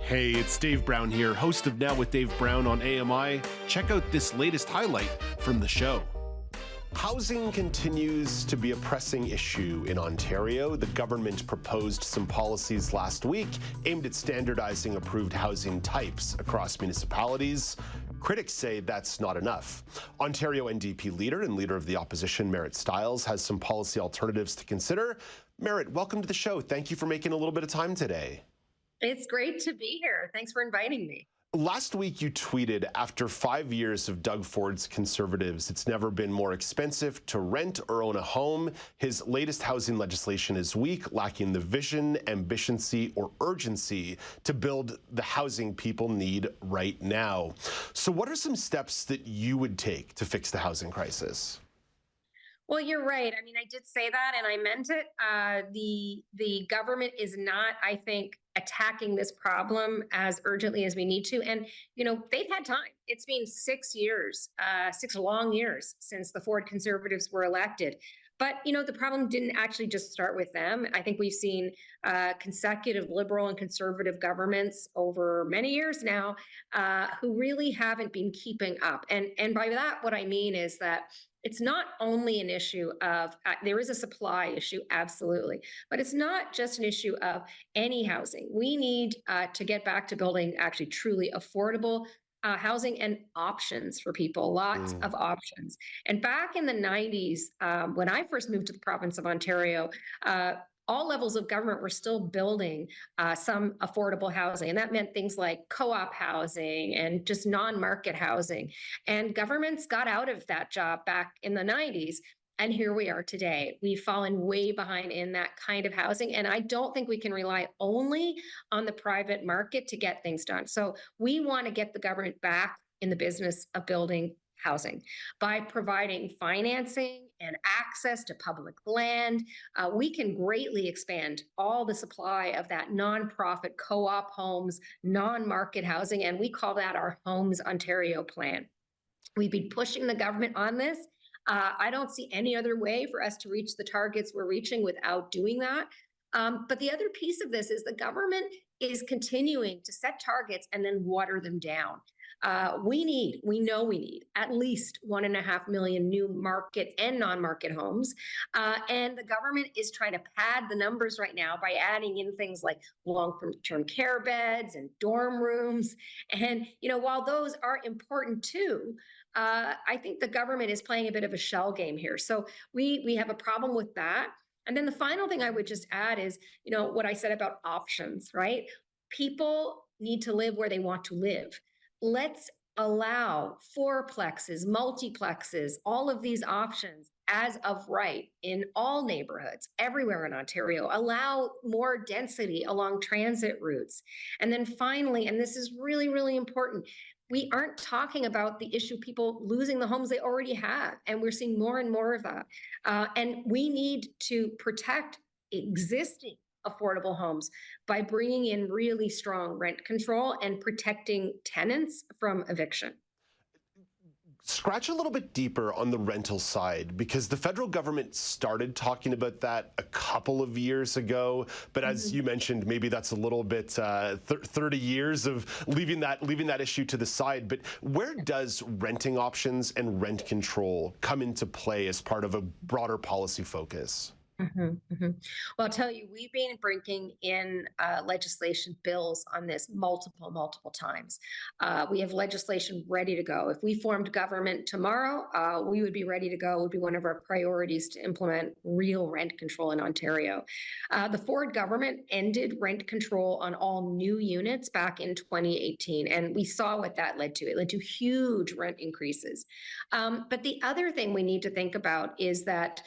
Hey, it's Dave Brown here, host of Now with Dave Brown on AMI. Check out this latest highlight from the show. Housing continues to be a pressing issue in Ontario. The government proposed some policies last week aimed at standardizing approved housing types across municipalities. Critics say that's not enough. Ontario NDP leader and leader of the opposition, Marit Stiles, has some policy alternatives to consider. Marit, welcome to the show. Thank you for making a little bit of time today. It's great to be here. Thanks for inviting me. Last week, you tweeted, after 5 years of Doug Ford's Conservatives, it's never been more expensive to rent or own a home. His latest housing legislation is weak, lacking the vision, ambition, or urgency to build the housing people need right now. So what are some steps that you would take to fix the housing crisis? Well, you're right. I mean, I did say that and I meant it. The government is not, I think, attacking this problem as urgently as we need to. And, they've had time. It's been 6 years, 6 long years since the Ford Conservatives were elected. But, the problem didn't actually just start with them. I think we've seen consecutive Liberal and Conservative governments over many years now who really haven't been keeping up. And by that, what I mean is that it's not only an issue of, there is a supply issue, absolutely, but it's not just an issue of any housing. We need to get back to building actually truly affordable housing and options for people, lots of options. And back in the 90s, when I first moved to the province of Ontario, all levels of government were still building some affordable housing. And that meant things like co-op housing and just non-market housing. And governments got out of that job back in the 90s. And here we are today. We've fallen way behind in that kind of housing. And I don't think we can rely only on the private market to get things done. So we want to get the government back in the business of building housing by providing financing and access to public land. We can greatly expand all the supply of that nonprofit co-op homes, non-market housing, and we call that our Homes Ontario plan. We've been pushing the government on this. I don't see any other way for us to reach the targets we're reaching without doing that. But the other piece of this is the government is continuing to set targets and then water them down. We know we need at least 1.5 million new market and non-market homes. And the government is trying to pad the numbers right now by adding in things like long-term care beds and dorm rooms. And, while those are important too, I think the government is playing a bit of a shell game here. So we have a problem with that. And then the final thing I would just add is, what I said about options, right? People need to live where they want to live. Let's allow fourplexes, multiplexes, all of these options as of right in all neighborhoods, everywhere in Ontario. Allow more density along transit routes. And then finally, and this is really, really important, we aren't talking about the issue of people losing the homes they already have. And we're seeing more and more of that. And we need to protect existing affordable homes by bringing in really strong rent control and protecting tenants from eviction. Scratch a little bit deeper on the rental side, because the federal government started talking about that a couple of years ago. But as you mentioned, maybe that's a little bit 30 years of leaving that issue to the side. But where does renting options and rent control come into play as part of a broader policy focus? Well, I'll tell you, we've been bringing in legislation bills on this multiple times. We have legislation ready to go. If we formed government tomorrow, we would be ready to go. It would be one of our priorities to implement real rent control in Ontario. The Ford government ended rent control on all new units back in 2018, and we saw what that led to. It led to huge rent increases. But the other thing we need to think about is that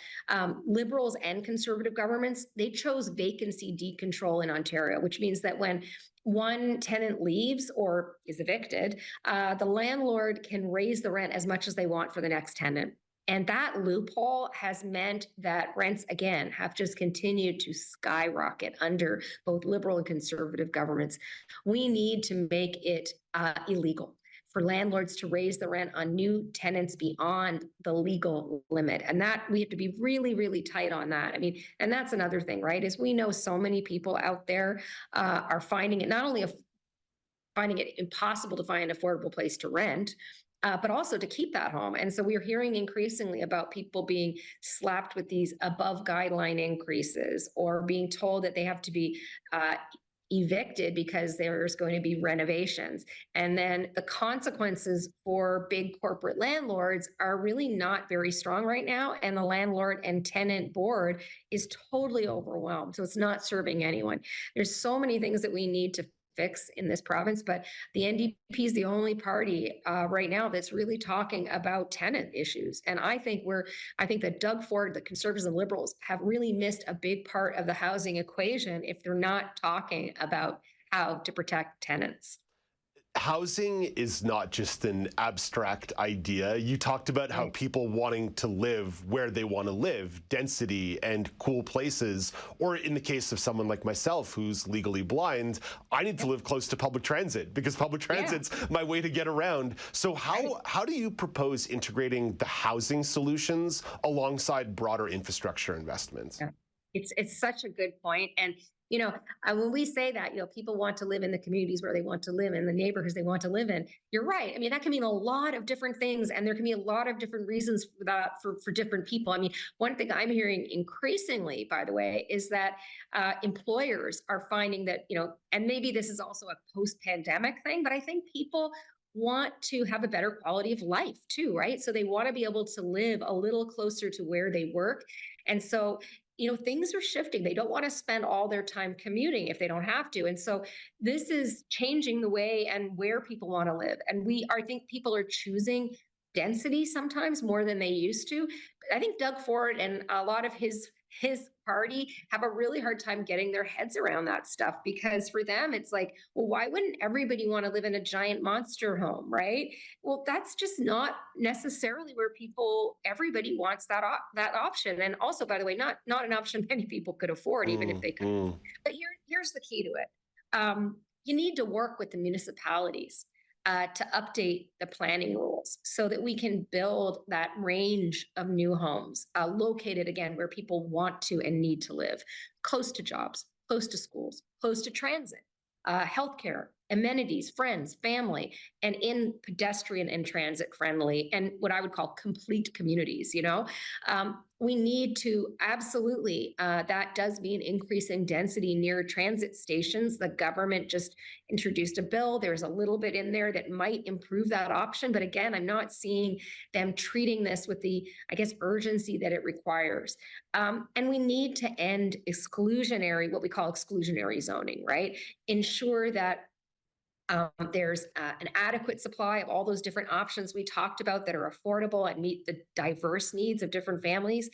Liberals and Conservative governments, they chose vacancy decontrol in Ontario, which means that when one tenant leaves or is evicted, the landlord can raise the rent as much as they want for the next tenant. And that loophole has meant that rents, again, have just continued to skyrocket under both Liberal and Conservative governments. We need to make it illegal for landlords to raise the rent on new tenants beyond the legal limit. And that we have to be really, really tight on that. I mean, and that's another thing, right? Is we know so many people out there are finding it not only finding it impossible to find an affordable place to rent. But also to keep that home. And so we're hearing increasingly about people being slapped with these above guideline increases or being told that they have to be evicted because there's going to be renovations. And then the consequences for big corporate landlords are really not very strong right now. And the landlord and tenant board is totally overwhelmed. So it's not serving anyone. There's so many things that we need to fix in this province, but the NDP is the only party right now that's really talking about tenant issues. And I think that Doug Ford, the Conservatives and Liberals, have really missed a big part of the housing equation if they're not talking about how to protect tenants. Housing is not just an abstract idea. You talked about how people wanting to live where they want to live, density and cool places, or in the case of someone like myself who's legally blind, I need to live close to public transit because public transit's my way to get around. So how do you propose integrating the housing solutions alongside broader infrastructure investments? Yeah. It's such a good point. And when we say that, people want to live in the communities where they want to live, in the neighborhoods they want to live in. You're right. I mean, that can mean a lot of different things, and there can be a lot of different reasons for that for different people. I mean, one thing I'm hearing increasingly, by the way, is that employers are finding that, and maybe this is also a post-pandemic thing, but I think people want to have a better quality of life too, right? So they want to be able to live a little closer to where they work. And so things are shifting. They don't want to spend all their time commuting if they don't have to. And so this is changing the way and where people want to live. And I think people are choosing density sometimes more than they used to. But I think Doug Ford and a lot of his party have a really hard time getting their heads around that stuff, because for them it's like, well, why wouldn't everybody want to live in a giant monster home, right? Well, that's just not necessarily where everybody wants that option. And also, by the way, not an option many people could afford, even if they could. But here's the key to it. You need to work with the municipalities to update the planning rules so that we can build that range of new homes located, again, where people want to and need to live, close to jobs, close to schools, close to transit, healthcare, amenities, friends, family, and in pedestrian and transit friendly, and what I would call complete communities. We need to absolutely, that does mean increasing density near transit stations. The government just introduced a bill. There's a little bit in there that might improve that option. But again, I'm not seeing them treating this with the, I guess, urgency that it requires. And we need to end what we call exclusionary zoning, right? Ensure that there's an adequate supply of all those different options we talked about that are affordable and meet the diverse needs of different families.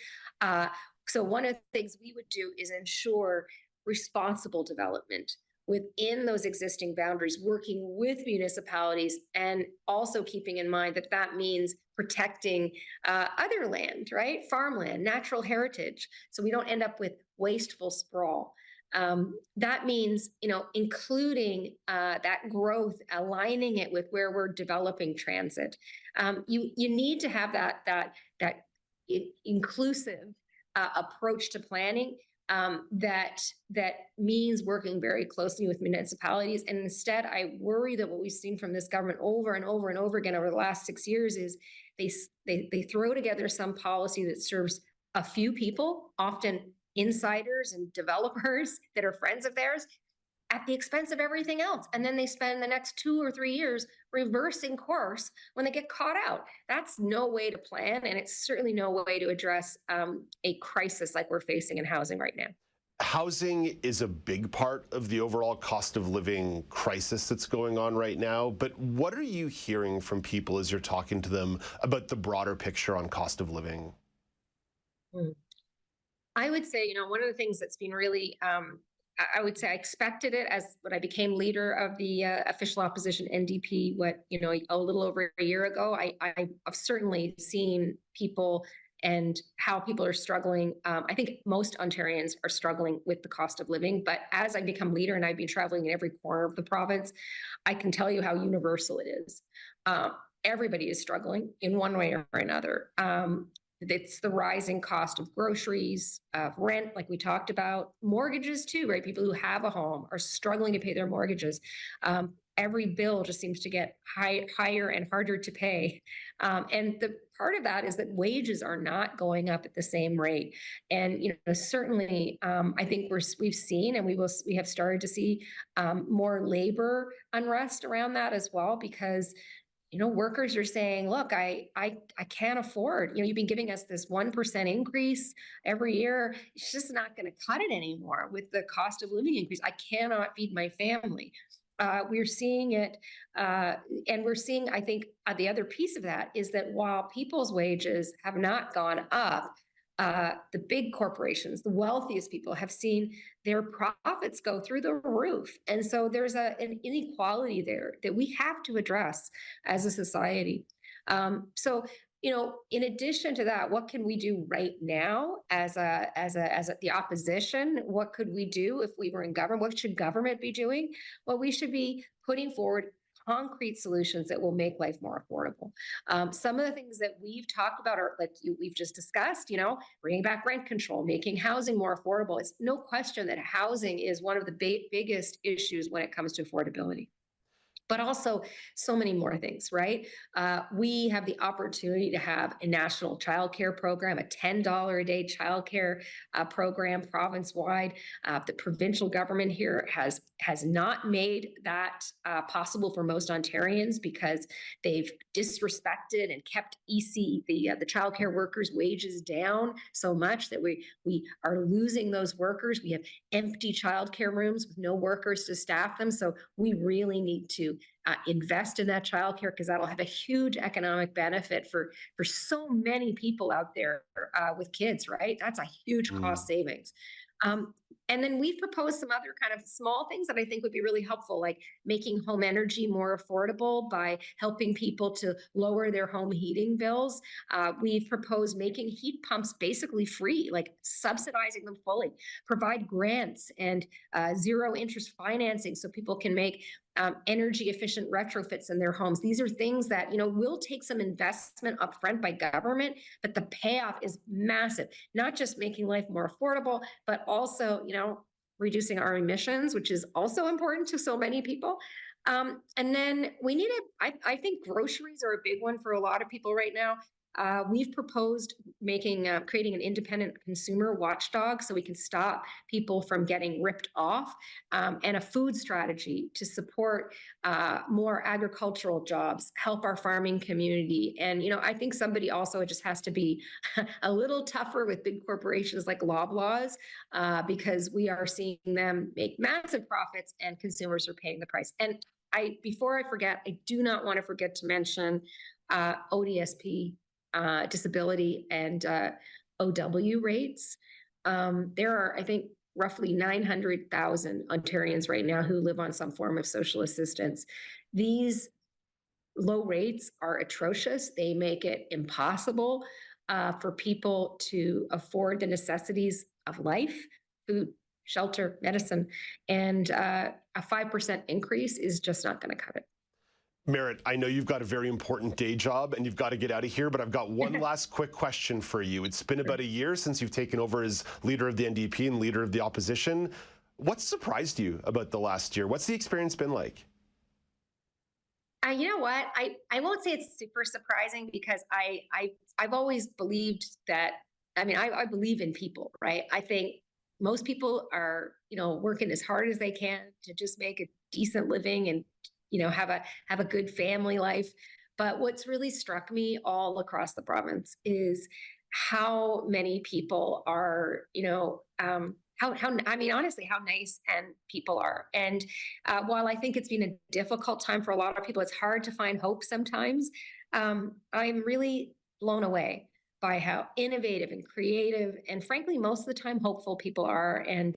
So one of the things we would do is ensure responsible development within those existing boundaries, working with municipalities, and also keeping in mind that that means protecting other land, right? Farmland, natural heritage, so we don't end up with wasteful sprawl. That means, including that growth, aligning it with where we're developing transit. You need to have that inclusive approach to planning that means working very closely with municipalities. And instead, I worry that what we've seen from this government over and over and over again over the last 6 years is they throw together some policy that serves a few people, often insiders and developers that are friends of theirs, at the expense of everything else. And then they spend the next 2 or 3 years reversing course when they get caught out. That's no way to plan. And it's certainly no way to address a crisis like we're facing in housing right now. Housing is a big part of the overall cost of living crisis that's going on right now. But what are you hearing from people as you're talking to them about the broader picture on cost of living? I would say, one of the things that's been really, I would say I expected it as when I became leader of the official opposition NDP, a little over a year ago. I've certainly seen people and how people are struggling. I think most Ontarians are struggling with the cost of living. But as I become leader and I've been traveling in every corner of the province, I can tell you how universal it is. Everybody is struggling in one way or another. It's the rising cost of groceries, of rent, like we talked about, mortgages too, right? People who have a home are struggling to pay their mortgages. every bill just seems to get higher and harder to pay. And the part of that is that wages are not going up at the same rate. And certainly, I think we've seen, and we have started to see more labor unrest around that as well, because workers are saying, look, I can't afford, you've been giving us this 1% increase every year. It's just not going to cut it anymore with the cost of living increase. I cannot feed my family. We're seeing it. And we're seeing, I think, the other piece of that is that while people's wages have not gone up, the big corporations, the wealthiest people, have seen their profits go through the roof. And so there's an inequality there that we have to address as a society. So, in addition to that, what can we do right now as the opposition? What could we do if we were in government? What should government be doing? Well, we should be putting forward concrete solutions that will make life more affordable. Some of the things that we've talked about are like we've just discussed, bringing back rent control, making housing more affordable. It's no question that housing is one of the biggest issues when it comes to affordability. But also so many more things, right? We have the opportunity to have a national childcare program, a $10 a day childcare program province-wide. The provincial government here has not made that possible for most Ontarians because they've disrespected and kept the childcare workers' wages down so much that we are losing those workers. We have empty childcare rooms with no workers to staff them. So we really need to invest in that childcare, because that'll have a huge economic benefit for so many people out there with kids, right? That's a huge cost savings. And then we've proposed some other kind of small things that I think would be really helpful, like making home energy more affordable by helping people to lower their home heating bills. We've proposed making heat pumps basically free, like subsidizing them fully, provide grants and zero interest financing so people can make energy efficient retrofits in their homes. These are things that, will take some investment upfront by government, but the payoff is massive. Not just making life more affordable, but also, reducing our emissions, which is also important to so many people. And then we need I think groceries are a big one for a lot of people right now. We've proposed creating an independent consumer watchdog so we can stop people from getting ripped off, and a food strategy to support more agricultural jobs, help our farming community. And, I think somebody also just has to be a little tougher with big corporations like Loblaws, because we are seeing them make massive profits and consumers are paying the price. And before I forget, I do not want to forget to mention ODSP, disability and OW rates. There are, I think, roughly 900,000 Ontarians right now who live on some form of social assistance. These low rates are atrocious. They make it impossible for people to afford the necessities of life, food, shelter, medicine, and a 5% increase is just not going to cut it. Marit, I know you've got a very important day job and you've got to get out of here, but I've got one last quick question for you. It's been about a year since you've taken over as leader of the NDP and leader of the opposition. What surprised you about the last year? What's the experience been like? You know what? I won't say it's super surprising, because I've always believed that, I believe in people, right? I think most people are, working as hard as they can to just make a decent living and have a good family life. But what's really struck me all across the province is how many people are, honestly, how nice and people are. And while I think it's been a difficult time for a lot of people, it's hard to find hope sometimes. I'm really blown away by how innovative and creative and frankly, most of the time hopeful people are. And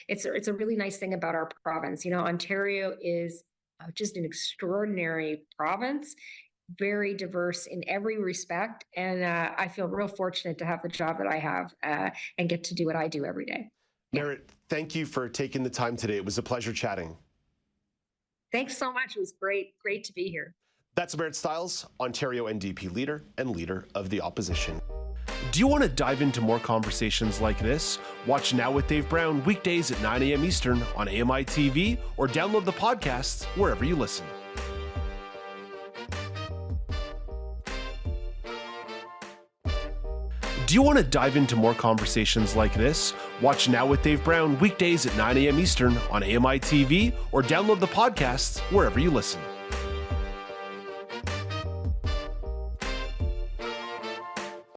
it's a really nice thing about our province. Ontario is just an extraordinary province, very diverse in every respect. And I feel real fortunate to have the job that I have and get to do what I do every day. Marit, thank you for taking the time today. It was a pleasure chatting. Thanks so much. It was great to be here. That's Marit Stiles, Ontario NDP leader and leader of the opposition. Do you want to dive into more conversations like this? Watch Now with Dave Brown weekdays at 9 a.m. Eastern on AMI.TV or download the podcast wherever you listen. Do you want to dive into more conversations like this? Watch Now with Dave Brown weekdays at 9 a.m. Eastern on AMI.TV or download the podcast wherever you listen.